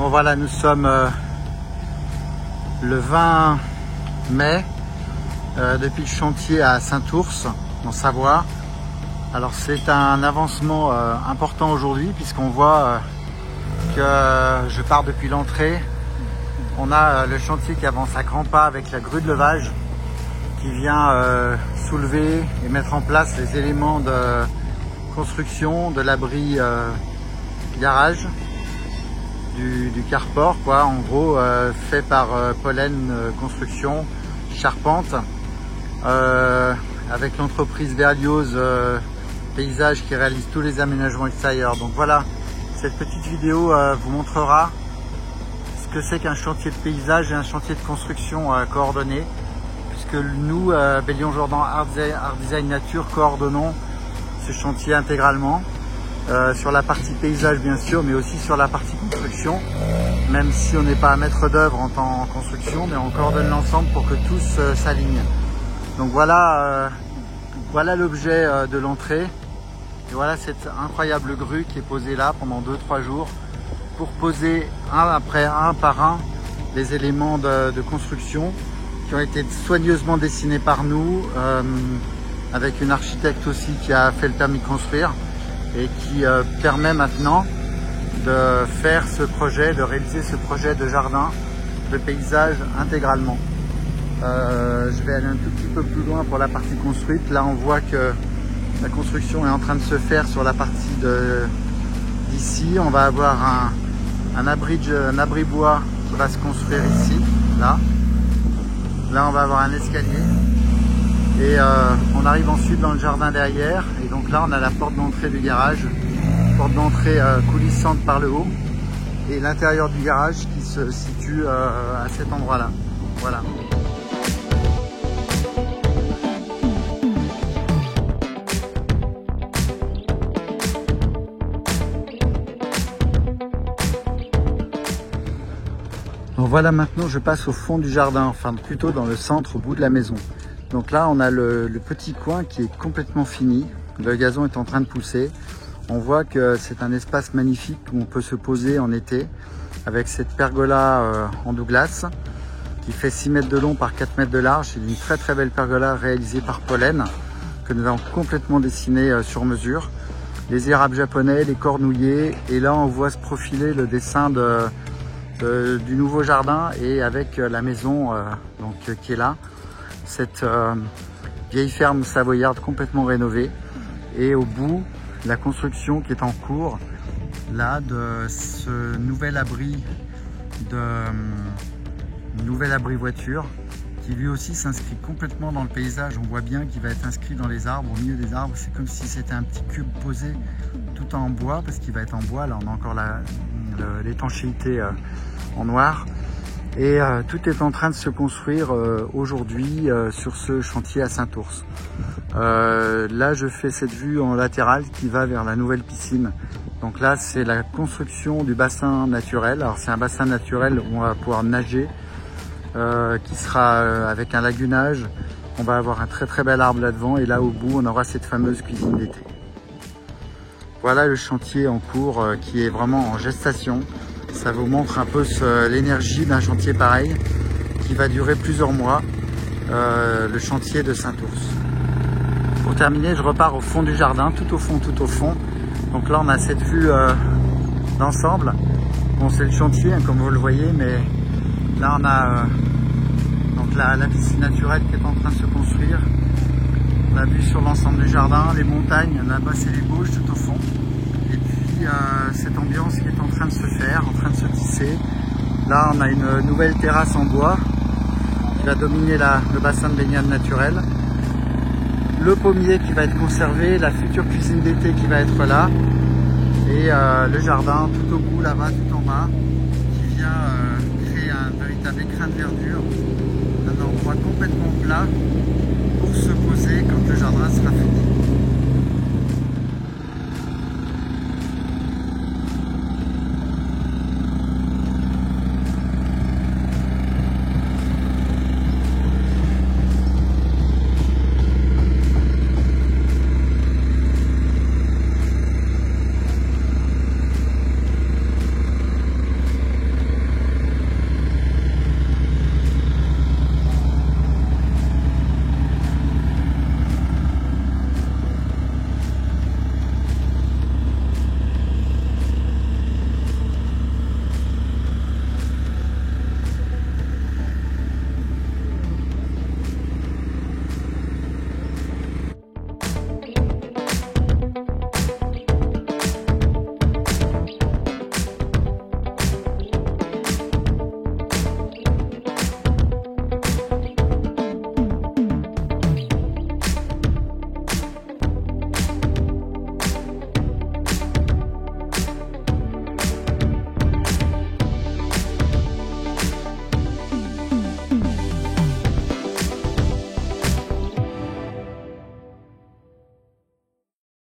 Bon voilà, nous sommes le 20 mai depuis le chantier à Saint-Ours, en Savoie. Alors c'est un avancement important aujourd'hui puisqu'on voit que je pars depuis l'entrée. On a le chantier qui avance à grands pas avec la grue de levage qui vient soulever et mettre en place les éléments de construction de l'abri garage du carport, quoi, en gros fait par Pollen Construction Charpente avec l'entreprise Berlioz Paysage qui réalise tous les aménagements extérieurs. Donc voilà, cette petite vidéo vous montrera ce que c'est qu'un chantier de paysage et un chantier de construction coordonné, puisque nous, Bellion-Jourdan Art Design Nature, coordonnons ce chantier intégralement, sur la partie paysage bien sûr, mais aussi sur la partie construction, même si on n'est pas maître d'œuvre en construction, mais on coordonne l'ensemble pour que tous s'alignent. Donc voilà, voilà l'objet de l'entrée, et voilà cette incroyable grue qui est posée là pendant 2-3 jours, pour poser un après un par un les éléments de construction qui ont été soigneusement dessinés par nous, avec une architecte aussi qui a fait le permis de construire et qui permet maintenant de faire ce projet, de réaliser ce projet de jardin, de paysage intégralement. Je vais aller un tout petit peu plus loin pour la partie construite. Là on voit que la construction est en train de se faire sur la partie d'ici. On va avoir un abri bois qui va se construire ici, là. Là on va avoir un escalier. Et on arrive ensuite dans le jardin derrière, et donc là on a la porte d'entrée du garage, porte d'entrée coulissante par le haut, et l'intérieur du garage qui se situe à cet endroit là. Voilà. Donc voilà, maintenant je passe au fond du jardin, enfin plutôt dans le centre, au bout de la maison. Donc là, on a le petit coin qui est complètement fini. Le gazon est en train de pousser. On voit que c'est un espace magnifique où on peut se poser en été avec cette pergola en Douglas qui fait 6 mètres de long par 4 mètres de large. C'est une très très belle pergola réalisée par Pollen que nous avons complètement dessinée sur mesure. Les érables japonais, les cornouillers, et là on voit se profiler le dessin du nouveau jardin et avec la maison qui est là. Cette vieille ferme savoyarde complètement rénovée, et au bout la construction qui est en cours là de ce nouvel abri voiture qui lui aussi s'inscrit complètement dans le paysage. On voit bien qu'il va être inscrit dans les arbres, au milieu des arbres. C'est comme si c'était un petit cube posé tout en bois, parce qu'il va être en bois. Là on a encore l'étanchéité en noir. Et tout est en train de se construire aujourd'hui sur ce chantier à Saint-Ours. Là, je fais cette vue en latéral qui va vers la nouvelle piscine. Donc là, c'est la construction du bassin naturel. Alors c'est un bassin naturel où on va pouvoir nager, qui sera avec un lagunage. On va avoir un très très bel arbre là devant, et là au bout, on aura cette fameuse cuisine d'été. Voilà le chantier en cours qui est vraiment en gestation. Ça vous montre un peu l'énergie d'un chantier pareil qui va durer plusieurs mois, le chantier de Saint-Ours. Pour terminer, je repars au fond du jardin, tout au fond, tout au fond. Donc là, on a cette vue d'ensemble. Bon, c'est le chantier, hein, comme vous le voyez, mais là, on a donc la piscine naturelle qui est en train de se construire. La vue sur l'ensemble du jardin, les montagnes, là-bas, c'est les Bauges tout au fond. Et puis cette ambiance qui est en train de se faire, en train de se tisser. Là on a une nouvelle terrasse en bois qui va dominer le bassin de baignade naturel. Le pommier qui va être conservé, la future cuisine d'été qui va être là. Et le jardin tout au bout là-bas, tout en bas, qui vient créer un véritable écrin de verdure. Un endroit complètement plat pour se poser quand le jardin sera fini.